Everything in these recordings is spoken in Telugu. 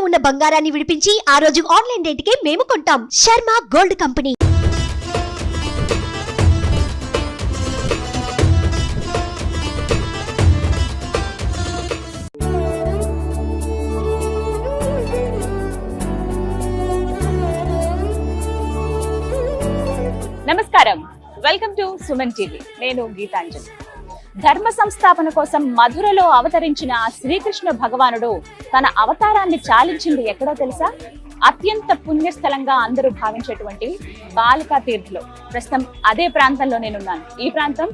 ఉన్న బంగారాన్ని విడిపించి ఆ రోజు ఆన్లైన్ రేటుకే మేము కొంటాం. Sharma gold company. నమస్కారం, వెల్కమ్ టు సుమన్ టీవీ. నేను గీతాంజలి. ధర్మ సంస్థాపన కోసం మధురలో అవతరించిన శ్రీకృష్ణ భగవానుడు తన అవతారాన్ని చాలించింది ఎక్కడో తెలుసా? అత్యంత పుణ్యస్థలంగా అందరూ భావించేటువంటి బాలికా తీర్థలో. ప్రస్తుతం అదే ప్రాంతంలో నేనున్నాను. ఈ ప్రాంతం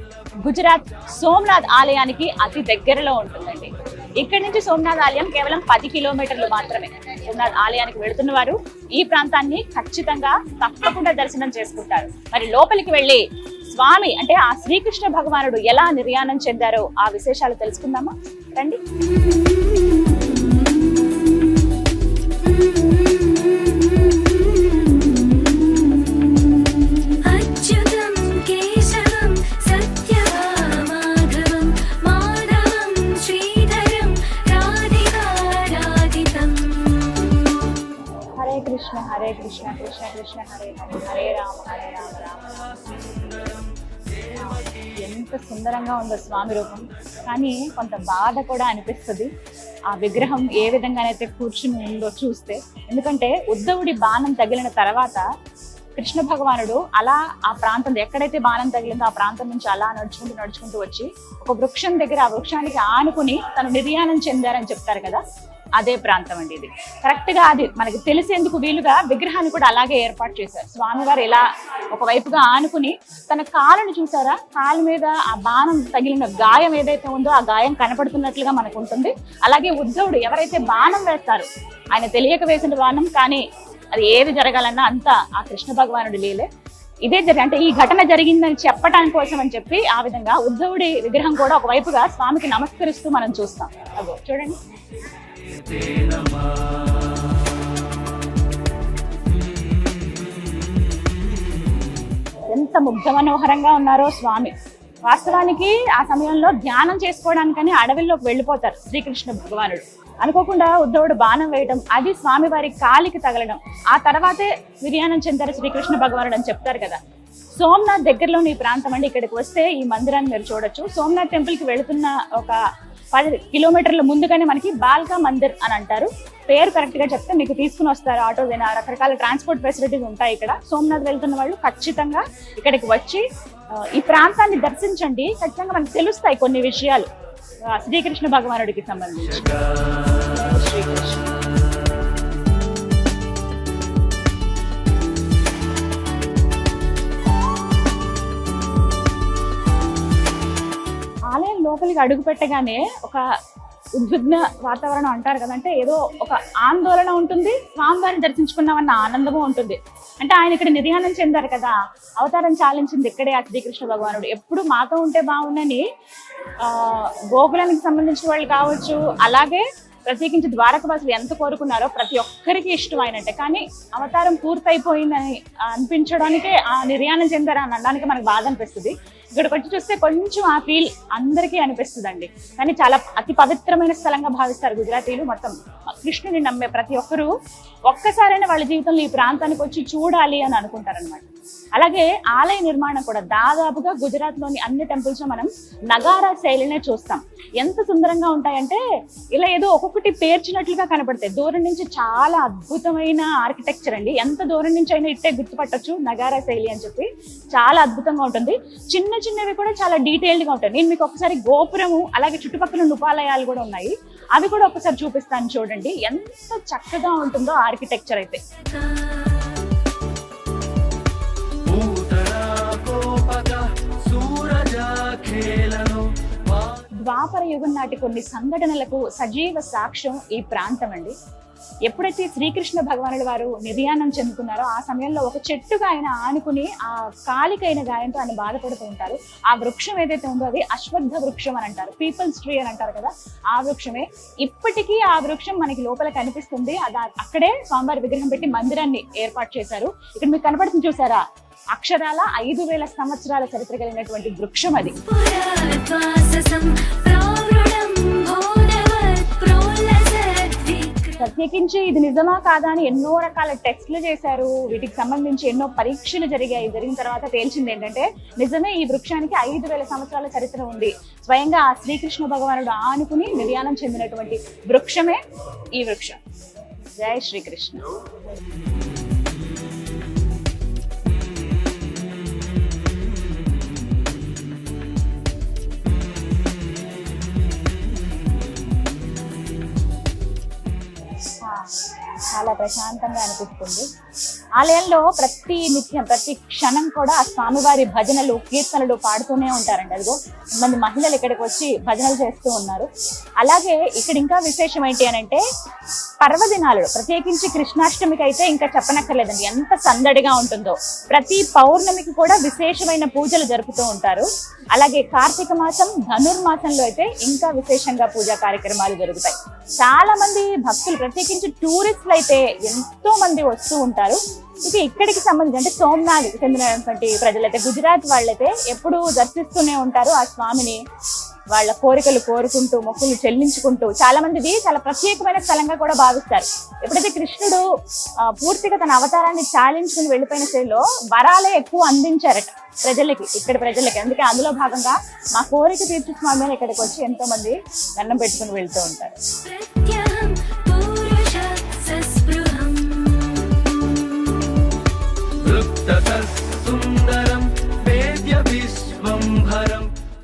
గుజరాత్ సోమనాథ్ ఆలయానికి అతి దగ్గరలో ఉంటుందండి. ఇక్కడి నుంచి సోమనాథ్ ఆలయం కేవలం 10 కిలోమీటర్లు మాత్రమే. సోమనాథ్ ఆలయానికి వెళుతున్న వారు ఈ ప్రాంతాన్ని ఖచ్చితంగా తప్పకుండా దర్శనం చేసుకుంటారు. మరి లోపలికి వెళ్ళి స్వామి అంటే ఆ శ్రీకృష్ణ భగవానుడు ఎలా నిర్యాణం చెందారో ఆ విశేషాలు తెలుసుకుందామా? రండి. హరే కృష్ణ కృష్ణ కృష్ణ హరే హరే, హరే రామ రామ రామ. ఎంత సుందరంగా ఉందో స్వామి రూపం. కానీ కొంత బాధ కూడా అనిపిస్తుంది ఆ విగ్రహం ఏ విధంగానైతే కూర్చుని ఉందో చూస్తే. ఎందుకంటే ఉద్ధవుడి బాణం తగిలిన తర్వాత కృష్ణ భగవానుడు అలా ఆ ప్రాంతం ఎక్కడైతే బాణం తగిలిందో ఆ ప్రాంతం నుంచి అలా నడుచుకుంటూ వచ్చి ఒక వృక్షం దగ్గర ఆ వృక్షానికి ఆనుకుని తను నిర్యాణం చెందారని చెప్తారు కదా, అదే ప్రాంతం అండి ఇది. కరెక్ట్ గా అది మనకి తెలిసేందుకు వీలుగా విగ్రహాన్ని కూడా అలాగే ఏర్పాటు చేశారు. స్వామివారు ఇలా ఒకవైపుగా ఆనుకుని తన కాలుని చూసారా, కాలు మీద ఆ బాణం తగిలిన గాయం ఏదైతే ఉందో ఆ గాయం కనపడుతున్నట్లుగా మనకు ఉంటుంది. అలాగే ఉద్ధవుడు ఎవరైతే బాణం వేస్తారు, ఆయన తెలియక వేసిన బాణం, కానీ అది ఏది జరగాలన్నా అంతా ఆ కృష్ణ భగవానుడి లీలే. ఇదే అంటే ఈ ఘటన జరిగిందని చెప్పడానికి కోసం అని చెప్పి ఆ విధంగా ఉద్ధవుడి విగ్రహం కూడా ఒకవైపుగా స్వామికి నమస్కరిస్తూ మనం చూస్తాం. అగో చూడండి. ఎంత ముగ్ధ మనోహరంగా ఉన్నారో స్వామి. వాస్తవానికి ఆ సమయంలో ధ్యానం చేసుకోవడానికని అడవిలోకి వెళ్ళిపోతారు శ్రీకృష్ణ భగవానుడు. అనుకోకుండా ఉద్ధవుడు బాణం వేయడం, అది స్వామి వారి కాలికి తగలడం, ఆ తర్వాతే నిర్యాణం చెందారు శ్రీకృష్ణ భగవానుడు అని చెప్తారు కదా. సోమనాథ్ దగ్గరలోని ఈ ప్రాంతం అండి. ఇక్కడికి వస్తే ఈ మందిరాన్ని మీరు చూడొచ్చు. సోమనాథ్ టెంపుల్ కి వెళుతున్న ఒక 10 కిలోమీటర్ల ముందుగానే మనకి బాల్కా మందిర్ అని అంటారు. పేరు కరెక్ట్ గా చెప్తే మీకు తీసుకుని వస్తారు. ఆటోదైనా రకరకాల ట్రాన్స్పోర్ట్ ఫెసిలిటీస్ ఉంటాయి ఇక్కడ. సోమనాథ్ వెళ్తున్న వాళ్ళు ఖచ్చితంగా ఇక్కడికి వచ్చి ఈ ప్రాంతాన్ని దర్శించండి. ఖచ్చితంగా మనకు తెలుస్తాయి కొన్ని విషయాలు శ్రీకృష్ణ భగవానుడికి సంబంధించి. ఆలయం లోపలికి అడుగు పెట్టగానే ఒక ఉద్విగ్న వాతావరణం అంటారు కదంటే, ఏదో ఒక ఆందోళన ఉంటుంది, స్వామివారిని దర్శించుకున్నామన్న ఆనందము ఉంటుంది. అంటే ఆయన ఇక్కడ నిర్యాణం చెందారు కదా, అవతారం చాలించింది ఇక్కడే ఆ శ్రీకృష్ణ భగవానుడు. ఎప్పుడు మాతో ఉంటే బాగుండని గోకులానికి సంబంధించిన వాళ్ళు కావచ్చు, అలాగే ప్రత్యేకించి ద్వారకవాసులు ఎంత కోరుకున్నారో ప్రతి ఒక్కరికి ఇష్టమైనట్టే. కానీ అవతారం పూర్తయిపోయిందని అనిపించడానికే ఆ నిర్యాణం చెందారు అని అనడానికి మనకు బాధ అనిపిస్తుంది. ఇక్కడికి వచ్చి చూస్తే కొంచెం ఆ ఫీల్ అందరికీ అనిపిస్తుంది అండి. కానీ చాలా అతి పవిత్రమైన స్థలంగా భావిస్తారు గుజరాతీలు. మొత్తం కృష్ణుని నమ్మే ప్రతి ఒక్కరూ ఒక్కసారైనా వాళ్ళ జీవితంలో ఈ ప్రాంతానికి వచ్చి చూడాలి అని అనుకుంటారనమాట. అలాగే ఆలయ నిర్మాణం కూడా దాదాపుగా గుజరాత్ లోని అన్ని టెంపుల్స్ లో మనం నగారా శైలినే చూస్తాం. ఎంత సుందరంగా ఉంటాయంటే ఇలా ఏదో ఒక్కొక్కటి పేర్చినట్లుగా కనపడతాయి. దూరం నుంచి చాలా అద్భుతమైన ఆర్కిటెక్చర్ అండి. ఎంత దూరం నుంచి అయినా ఇట్టే గుర్తుపట్టొచ్చు నగారా శైలి అని చెప్పి. చాలా అద్భుతంగా ఉంటుంది. చిన్న చిన్నవి కూడా చాలా డీటెయిల్డ్ గా ఉంటాయి. నేను మీకు ఒకసారి గోపురము అలాగే చుట్టుపక్కల ఉపాలయాలు కూడా ఉన్నాయి, అవి కూడా ఒకసారి చూపిస్తాను చూడండి. ఎంత చక్కగా ఉంటుందో ఆర్కిటెక్చర్ అయితే. ద్వాపర యుగం నాటి కొన్ని సంఘటనలకు సజీవ సాక్ష్యం ఈ ప్రాంతం అండి. ఎప్పుడైతే శ్రీకృష్ణ భగవానుడు వారు నిర్యాణం చెందుకున్నారో ఆ సమయంలో ఒక చెట్టుగా ఆయన ఆనుకుని ఆ కాలికైన గాయంతో ఆయన బాధపడుతూ ఉంటారు. ఆ వృక్షం ఏదైతే ఉందో అది అశ్వత్థ వృక్షం అని అంటారు, పీపుల్స్ ట్రీ అని అంటారు కదా, ఆ వృక్షమే. ఇప్పటికీ ఆ వృక్షం మనకి లోపల కనిపిస్తుంది. అక్కడే స్వామివారి విగ్రహం పెట్టి మందిరాన్ని ఏర్పాటు చేశారు. ఇక్కడ మీకు కనపడుతుంది చూసారా, అక్షరాల 5000 సంవత్సరాల చరిత్ర కలిగినటువంటి వృక్షం అది. ప్రత్యేకించి ఇది నిజమా కాదా అని ఎన్నో రకాల టెస్టులు చేశారు, వీటికి సంబంధించి ఎన్నో పరీక్షలు జరిగిన తర్వాత తేల్చింది ఏంటంటే నిజమే, ఈ వృక్షానికి 5000 సంవత్సరాల చరిత్ర ఉంది. స్వయంగా ఆ శ్రీకృష్ణ భగవానుడు ఆనుకుని నిర్యాణం చెందినటువంటి వృక్షమే ఈ వృక్షం. జై శ్రీకృష్ణ. చాలా ప్రశాంతంగా అనిపిస్తుంది. ఆలయంలో ప్రతి నిత్యం ప్రతి క్షణం కూడా ఆ స్వామివారి భజనలు కీర్తనలు పాడుతూనే ఉంటారండి. అదిగో మంది మహిళలు ఇక్కడికి వచ్చి భజనలు చేస్తూ ఉన్నారు. అలాగే ఇక్కడ ఇంకా విశేషం ఏంటి అని అంటే పర్వదినాలు, ప్రత్యేకించి కృష్ణాష్టమికి అయితే ఇంకా చెప్పనక్కర్లేదండి, ఎంత సందడిగా ఉంటుందో. ప్రతి పౌర్ణమికి కూడా విశేషమైన పూజలు జరుపుతూ ఉంటారు. అలాగే కార్తీక మాసం ధనుర్మాసంలో అయితే ఇంకా విశేషంగా పూజా కార్యక్రమాలు జరుగుతాయి. చాలా మంది భక్తులు ప్రత్యేకించి టూరిస్టులు అయితే ఎంతో మంది వస్తూ ఉంటారు. ఇది ఇక్కడికి సంబంధించి అంటే సోమనాథ్ చెందినటువంటి ప్రజలైతే, గుజరాత్ వాళ్ళైతే ఎప్పుడూ దర్శిస్తూనే ఉంటారు ఆ స్వామిని. వాళ్ళ కోరికలు కోరుకుంటూ మొక్కులు చెల్లించుకుంటూ చాలా మందిది చాలా ప్రత్యేకమైన స్థలంగా కూడా భావిస్తారు. ఎప్పుడైతే కృష్ణుడు పూర్తిగా తన అవతారాన్ని చాలించుకుని వెళ్ళిపోయిన శైలిలో వరాలే ఎక్కువ అందించారట ప్రజలకి, ఇక్కడ ప్రజలకి. అందుకే అందులో భాగంగా మా కోరిక తీర్చు స్వామి అని ఇక్కడికి వచ్చి ఎంతో మంది దండం పెట్టుకుని వెళ్తూ ఉంటారు.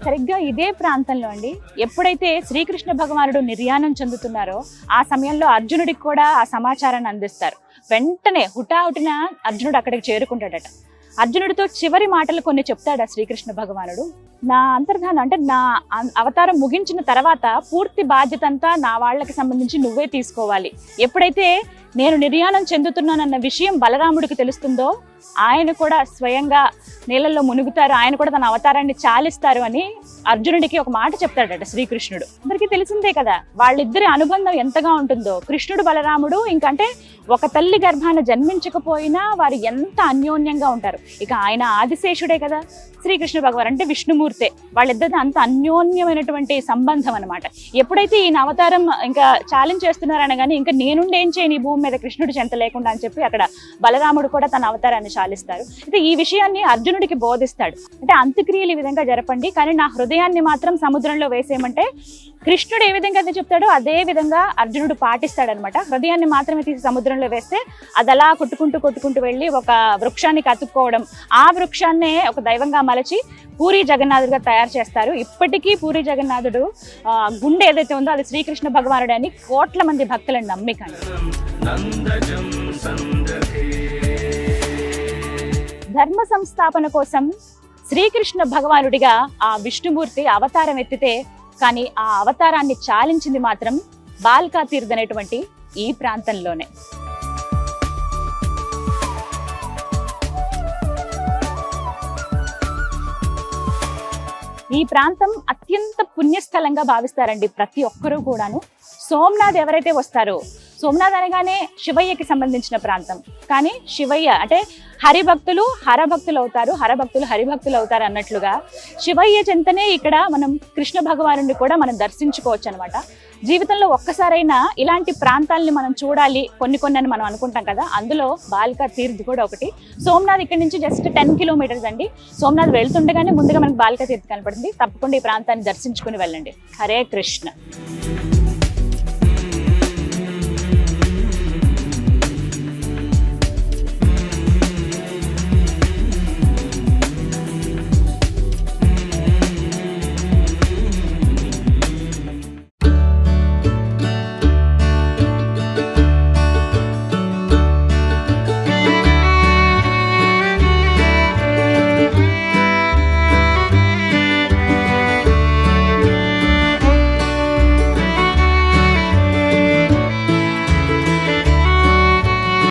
సరిగ్గా ఇదే ప్రాంతంలో అండి ఎప్పుడైతే శ్రీకృష్ణ భగవానుడు నిర్యాణం చెందుతున్నారో ఆ సమయంలో అర్జునుడికి కూడా ఆ సమాచారాన్ని అందిస్తారు. వెంటనే హుటాహుటిన అర్జునుడు అక్కడికి చేరుకుంటాడట. అర్జునుడితో చివరి మాటలు కొన్ని చెప్తాడు ఆ శ్రీకృష్ణ భగవానుడు. నా అంతర్ధానం అంటే నా అవతారం ముగించిన తర్వాత పూర్తి బాధ్యత అంతా నా వాళ్ళకి సంబంధించి నువ్వే తీసుకోవాలి. ఎప్పుడైతే నేను నిర్యాణం చెందుతున్నానన్న విషయం బలరాముడికి తెలుస్తుందో ఆయన కూడా స్వయంగా నీళ్ళల్లో మునుగుతారు, ఆయన కూడా తన అవతారాన్ని చాలిస్తారు అని అర్జునుడికి ఒక మాట చెప్తాడట శ్రీకృష్ణుడు. అందరికీ తెలిసిందే కదా వాళ్ళిద్దరి అనుబంధం ఎంతగా ఉంటుందో. కృష్ణుడు బలరాముడు ఇంకంటే ఒక తల్లి గర్భాన జన్మించకపోయినా వారు ఎంత అన్యోన్యంగా ఉంటారు. ఇక ఆయన ఆదిశేషుడే కదా శ్రీకృష్ణ భగవాన్ అంటే విష్ణుమూర్తే. వాళ్ళిద్దరిది అంత అన్యోన్యమైనటువంటి సంబంధం అనమాట. ఎప్పుడైతే ఈయన అవతారం ఇంకా ఛాలెంజ్ చేస్తున్నారని కానీ ఇంకా నేనుండేం చేయను ఈ భూమి మీద కృష్ణుడు చెంత లేకుండా అని చెప్పి అక్కడ బలరాముడు కూడా తన అవతారాన్ని చాలిస్తారు. అయితే ఈ విషయాన్ని అర్జునుడికి బోధిస్తాడు. అంటే అంత్యక్రియలు ఈ విధంగా జరపండి, కానీ నా హృదయాన్ని మాత్రం సముద్రంలో వేసేయమంటే కృష్ణుడు ఏ విధంగా అయితే చెప్తాడో అదే విధంగా అర్జునుడు పాటిస్తాడనమాట. హృదయాన్ని మాత్రమే తీసి సముద్రంలో వేస్తే అది అలా కొట్టుకుంటూ వెళ్ళి ఒక వృక్షానికి అతుక్కోవడం, ఆ వృక్షాన్నే ఒక దైవంగా మలచి పూరి జగన్నాథుడిగా తయారు చేస్తారు. ఇప్పటికీ పూరి జగన్నాథుడు గుండె ఏదైతే ఉందో అది శ్రీకృష్ణ భగవానుడు అని కోట్ల మంది భక్తులను నమ్మిక. ధర్మ సంస్థాపన కోసం శ్రీకృష్ణ భగవానుడిగా ఆ విష్ణుమూర్తి అవతారం ఎత్తితే, కానీ ఆ అవతారాన్ని చాలించింది మాత్రం బాల్కా తీర్థ్ అనేటువంటి ఈ ప్రాంతంలోనే. ఈ ప్రాంతం అత్యంత పుణ్యస్థలంగా భావిస్తారండి ప్రతి ఒక్కరూ కూడాను. సోమనాథ్ ఎవరైతే వస్తారో, సోమనాథ్ అనగానే శివయ్యకి సంబంధించిన ప్రాంతం, కానీ శివయ్య అంటే హరిభక్తులు హరభక్తులు అవుతారు, హరభక్తులు హరిభక్తులు అవుతారు అన్నట్లుగా శివయ్య చెంతనే ఇక్కడ మనం కృష్ణ భగవానుడిని కూడా మనం దర్శించుకోవచ్చు అనమాట. జీవితంలో ఒక్కసారైనా ఇలాంటి ప్రాంతాలని మనం చూడాలి కొన్ని అని మనం అనుకుంటాం కదా, అందులో బాల్కా తీర్థ్ కూడా ఒకటి. సోమనాథ్ ఇక్కడ నుంచి జస్ట్ 10 కిలోమీటర్స్ అండి. సోమనాథ్ వెళ్తుండగానే ముందుగా మనకి బాల్కా తీర్థ్ కనపడుతుంది. తప్పకుండా ఈ ప్రాంతాన్ని దర్శించుకుని వెళ్ళండి. హరే కృష్ణ.